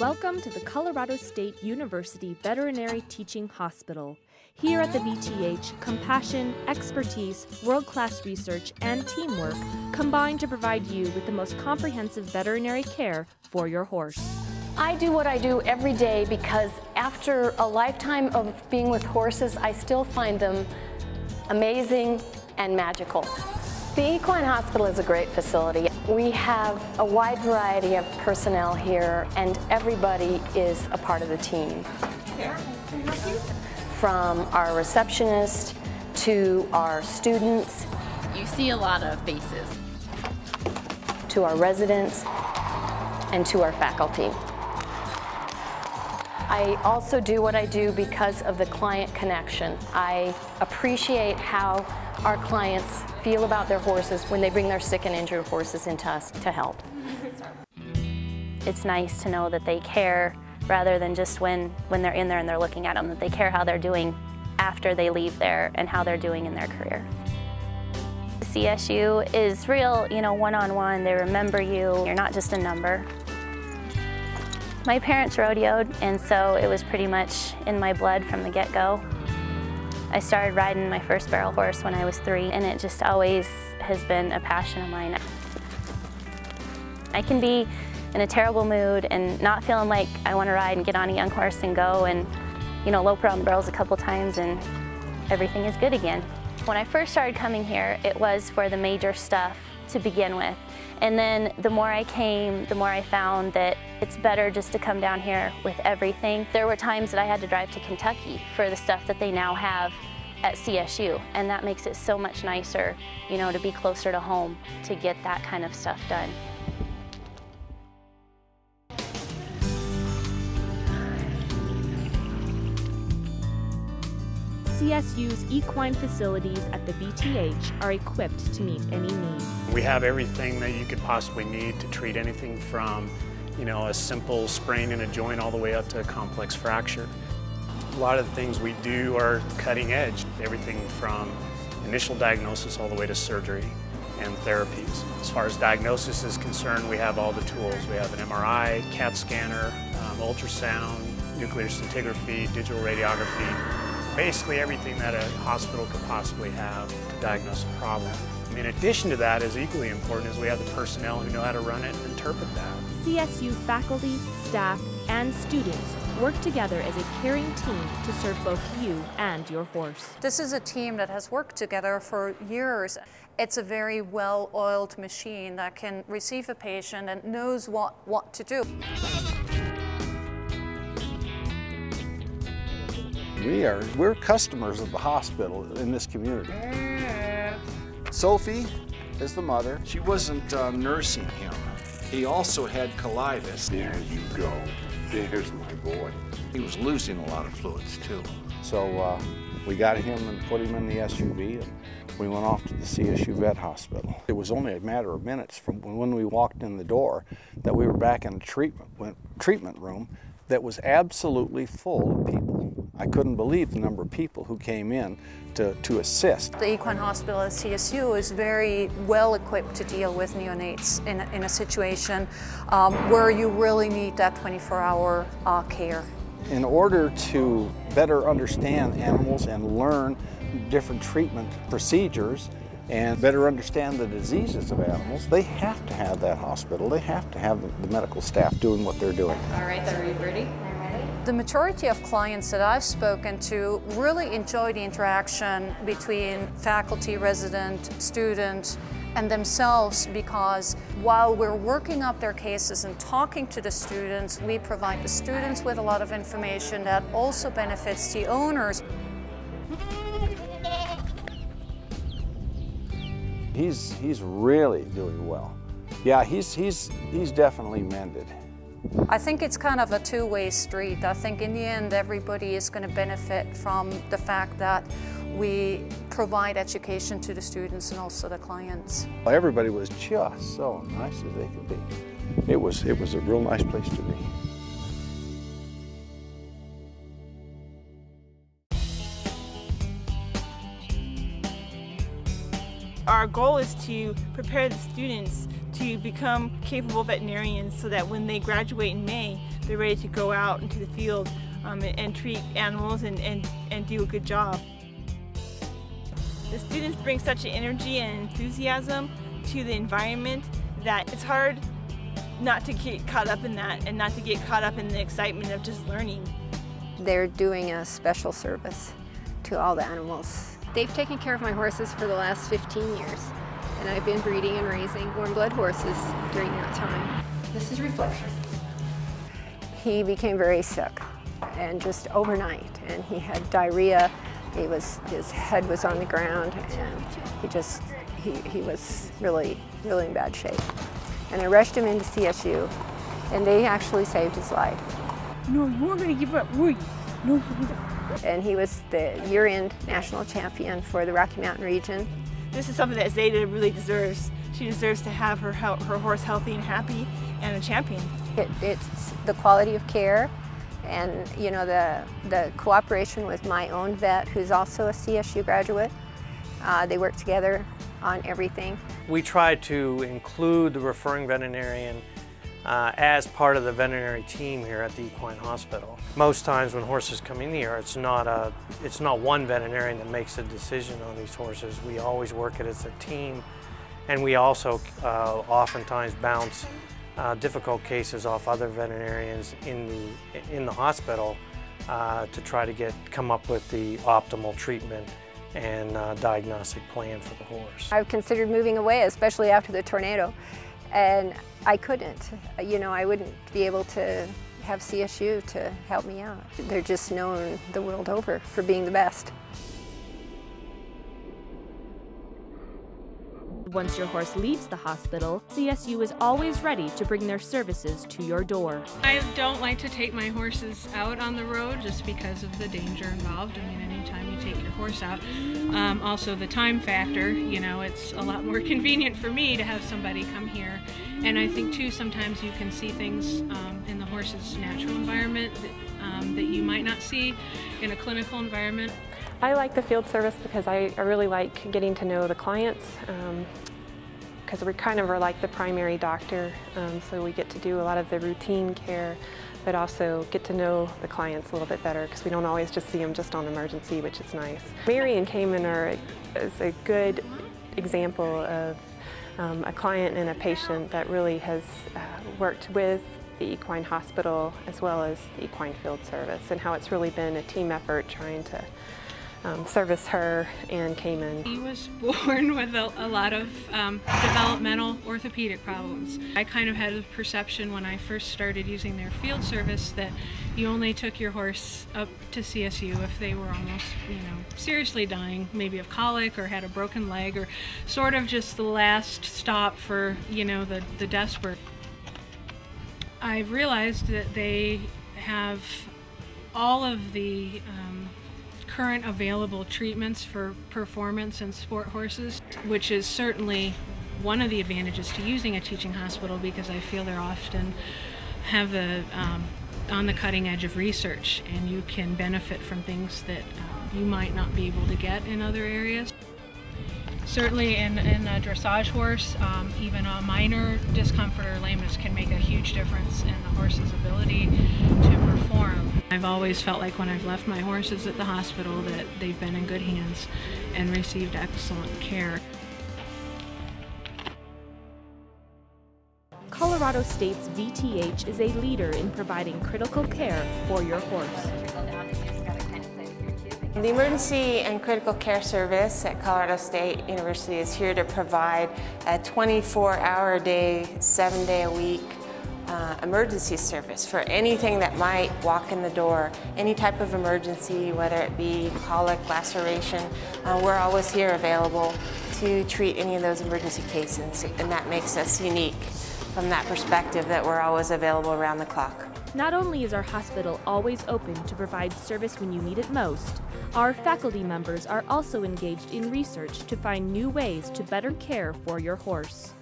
Welcome to the Colorado State University Veterinary Teaching Hospital. Here at the VTH, compassion, expertise, world-class research, and teamwork combine to provide you with the most comprehensive veterinary care for your horse. I do what I do every day because after a lifetime of being with horses, I still find them amazing and magical. The Equine Hospital is a great facility. We have a wide variety of personnel here, and everybody is a part of the team. From our receptionist to our students. You see a lot of faces. To our residents and to our faculty. I also do what I do because of the client connection. I appreciate how our clients feel about their horses when they bring their sick and injured horses into us to help. It's nice to know that they care rather than just when they're in there and they're looking at them, that they care how they're doing after they leave there and how they're doing in their career. CSU is real, one-on-one. They remember you. You're not just a number. My parents rodeoed, and so it was pretty much in my blood from the get-go. I started riding my first barrel horse when I was 3, and it just always has been a passion of mine. I can be in a terrible mood and not feeling like I want to ride and get on a young horse and go and, lope around the barrels a couple times and everything is good again. When I first started coming here, it was for the major stuff to begin with. And then the more I came, the more I found that it's better just to come down here with everything. There were times that I had to drive to Kentucky for the stuff that they now have at CSU, and that makes it so much nicer, to be closer to home to get that kind of stuff done. CSU's equine facilities at the VTH are equipped to meet any need. We have everything that you could possibly need to treat anything from, a simple sprain in a joint all the way up to a complex fracture. A lot of the things we do are cutting edge, everything from initial diagnosis all the way to surgery and therapies. As far as diagnosis is concerned, we have all the tools. We have an MRI, CAT scanner, ultrasound, nuclear scintigraphy, digital radiography. Basically everything that a hospital could possibly have to diagnose a problem. In addition to that, is equally important is we have the personnel who know how to run it and interpret that. CSU faculty, staff, and students work together as a caring team to serve both you and your horse. This is a team that has worked together for years. It's a very well-oiled machine that can receive a patient and knows what to do. We're customers of the hospital in this community. Sophie is the mother. She wasn't nursing him. He also had colitis. There you go. There's my boy. He was losing a lot of fluids too. So we got him and put him in the SUV, and we went off to the CSU Vet Hospital. It was only a matter of minutes from when we walked in the door that we were back in a treatment room that was absolutely full of people. I couldn't believe the number of people who came in to assist. The Equine Hospital at CSU is very well equipped to deal with neonates in a situation where you really need that 24-hour care. In order to better understand animals and learn different treatment procedures and better understand the diseases of animals, they have to have that hospital. They have to have the medical staff doing what they're doing. All right, are you ready? The majority of clients that I've spoken to really enjoy the interaction between faculty, resident, student, and themselves, because while we're working up their cases and talking to the students, we provide the students with a lot of information that also benefits the owners. He's really doing well. Yeah, he's definitely mended. I think it's kind of a two-way street. I think in the end everybody is going to benefit from the fact that we provide education to the students and also the clients. Everybody was just so nice as they could be. It was a real nice place to be. Our goal is to prepare the students to become capable veterinarians so that when they graduate in May, they're ready to go out into the field and treat animals and do a good job. The students bring such an energy and enthusiasm to the environment that it's hard not to get caught up in that and not to get caught up in the excitement of just learning. They're doing a special service to all the animals. They've taken care of my horses for the last 15 years, and I've been breeding and raising warm blood horses during that time. This is reflection. He became very sick, and just overnight, and he had diarrhea. His head was on the ground, and he was really in bad shape. And I rushed him into CSU, and they actually saved his life. No, you weren't going to give up, were you? No. And he was the year-end national champion for the Rocky Mountain region. This is something that Zeta really deserves. She deserves to have her horse healthy and happy and a champion. It's the quality of care and, you know, the cooperation with my own vet, who's also a CSU graduate. They work together on everything. We try to include the referring veterinarian as part of the veterinary team here at the equine hospital. Most times when horses come in here, it's not one veterinarian that makes a decision on these horses. We always work it as a team, and we also oftentimes bounce difficult cases off other veterinarians in the hospital to try to come up with the optimal treatment and diagnostic plan for the horse. I've considered moving away, especially after the tornado, and I couldn't. You know, I wouldn't be able to have CSU to help me out. They're just known the world over for being the best. Once your horse leaves the hospital, CSU is always ready to bring their services to your door. I don't like to take my horses out on the road just because of the danger involved. I mean, anytime you take your horse out. Also the time factor, you know, it's a lot more convenient for me to have somebody come here. And I think too, sometimes you can see things in the horse's natural environment that you might not see in a clinical environment. I like the field service because I really like getting to know the clients, because we kind of are like the primary doctor, so we get to do a lot of the routine care, but also get to know the clients a little bit better because we don't always just see them just on emergency, which is nice. Mary and Cayman is a good example of a client and a patient that really has worked with the equine hospital as well as the equine field service, and how it's really been a team effort trying to service her and Cayman. He was born with a lot of developmental orthopedic problems. I kind of had a perception when I first started using their field service that you only took your horse up to CSU if they were almost, you know, seriously dying, maybe of colic or had a broken leg, or sort of just the last stop for, you know, the desperate. I've realized that they have all of the current available treatments for performance and sport horses, which is certainly one of the advantages to using a teaching hospital, because I feel they're often have on the cutting edge of research, and you can benefit from things that you might not be able to get in other areas. Certainly in a dressage horse, even a minor discomfort or lameness can make a huge difference in the horse's ability to perform. I've always felt like when I've left my horses at the hospital that they've been in good hands and received excellent care. Colorado State's VTH is a leader in providing critical care for your horse. The Emergency and Critical Care Service at Colorado State University is here to provide a 24-hour-a-day, 7-day-a-week emergency service for anything that might walk in the door, any type of emergency, whether it be colic, laceration. We're always here available to treat any of those emergency cases, and that makes us unique from that perspective, that we're always available around the clock. Not only is our hospital always open to provide service when you need it most, our faculty members are also engaged in research to find new ways to better care for your horse.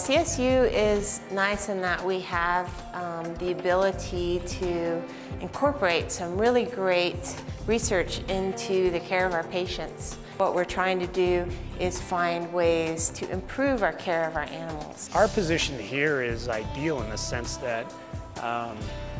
CSU is nice in that we have the ability to incorporate some really great research into the care of our patients. What we're trying to do is find ways to improve our care of our animals. Our position here is ideal in the sense that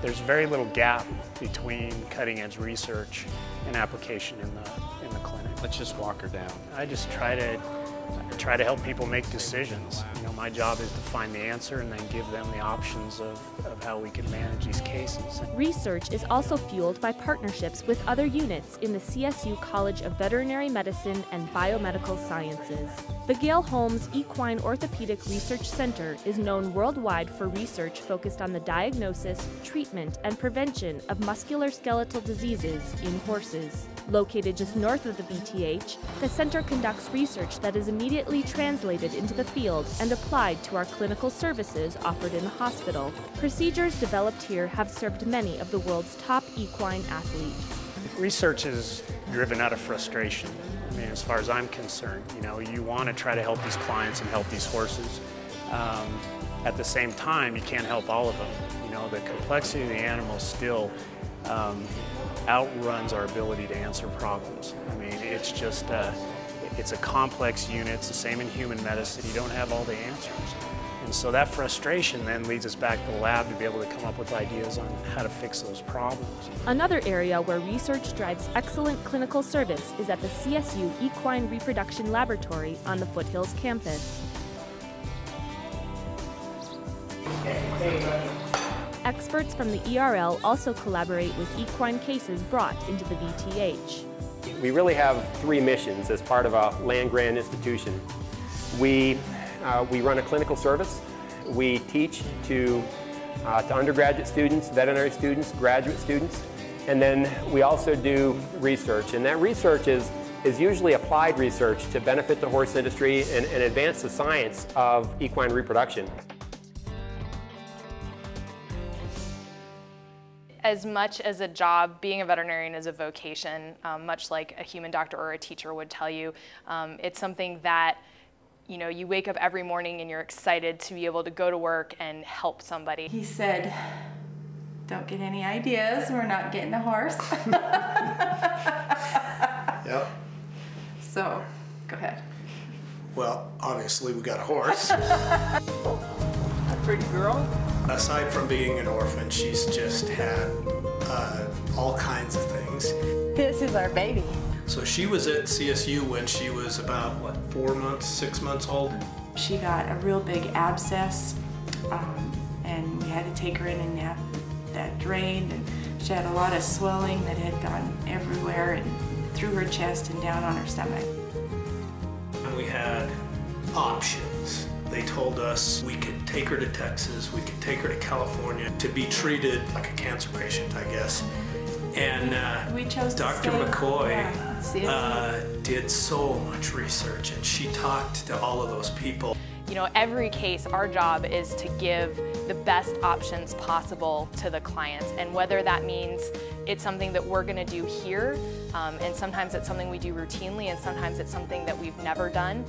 there's very little gap between cutting-edge research and application in the clinic. Let's just walk her down. I just try to help people make decisions. You know, my job is to find the answer and then give them the options of how we can manage these cases. Research is also fueled by partnerships with other units in the CSU College of Veterinary Medicine and Biomedical Sciences. The Gail Holmes Equine Orthopedic Research Center is known worldwide for research focused on the diagnosis, treatment, and prevention of musculoskeletal diseases in horses. Located just north of the VTH, the center conducts research that is immediately translated into the field and applied to our clinical services offered in the hospital. Procedures developed here have served many of the world's top equine athletes. Research is driven out of frustration. I mean, as far as I'm concerned, you know, you want to try to help these clients and help these horses. At the same time, you can't help all of them. You know, the complexity of the animals still outruns our ability to answer problems. I mean, it's just, it's a complex unit. It's the same in human medicine. You don't have all the answers. And so that frustration then leads us back to the lab to be able to come up with ideas on how to fix those problems. Another area where research drives excellent clinical service is at the CSU Equine Reproduction Laboratory on the Foothills campus. Experts from the ERL also collaborate with equine cases brought into the VTH. We really have three missions as part of a land-grant institution. We run a clinical service. We teach to undergraduate students, veterinary students, graduate students, and then we also do research. And that research is usually applied research to benefit the horse industry and advance the science of equine reproduction. As much as a job, being a veterinarian is a vocation, much like a human doctor or a teacher would tell you. It's something that, you know, you wake up every morning and you're excited to be able to go to work and help somebody. He said, "Don't get any ideas, we're not getting a horse." Yep. So, go ahead. Well, obviously we got a horse. A pretty girl. Aside from being an orphan, she's just had all kinds of things. This is our baby. So she was at CSU when she was about, what, 4 months, 6 months old? She got a real big abscess, and we had to take her in and have that drained, and she had a lot of swelling that had gone everywhere and through her chest and down on her stomach. And we had options. They told us we could take her to Texas, we could take her to California to be treated like a cancer patient, I guess. And we chose Dr. McCoy did so much research, and she talked to all of those people. You know, every case, our job is to give the best options possible to the clients, and whether that means it's something that we're going to do here, and sometimes it's something we do routinely, and sometimes it's something that we've never done,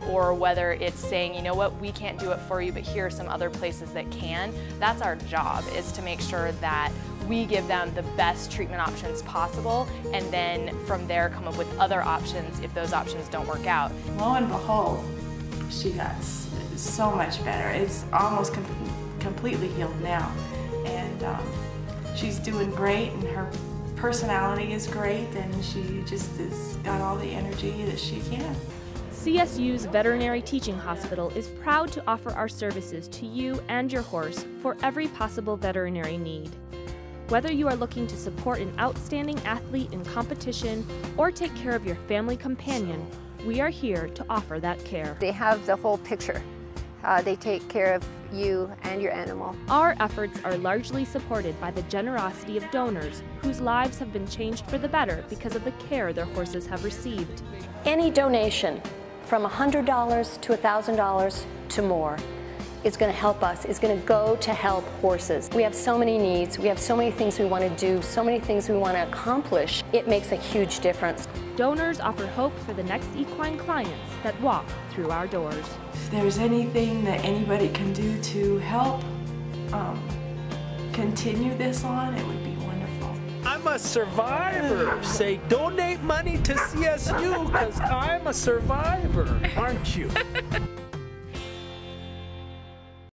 or whether it's saying, you know what, we can't do it for you, but here are some other places that can. That's our job, is to make sure that we give them the best treatment options possible, and then from there come up with other options if those options don't work out. Lo and behold, she got so much better. It's almost completely healed now, and she's doing great, and her personality is great, and she just has got all the energy that she can. CSU's Veterinary Teaching Hospital is proud to offer our services to you and your horse for every possible veterinary need. Whether you are looking to support an outstanding athlete in competition or take care of your family companion, we are here to offer that care. They have the whole picture. They take care of you and your animal. Our efforts are largely supported by the generosity of donors whose lives have been changed for the better because of the care their horses have received. Any donation from $100 to $1,000 to more is going to help us, is going to go to help horses. We have so many needs, we have so many things we want to do, so many things we want to accomplish. It makes a huge difference. Donors offer hope for the next equine clients that walk through our doors. there's anything that anybody can do to help continue this on, it would be wonderful. I'm a survivor. Say, donate money to CSU because I'm a survivor, aren't you?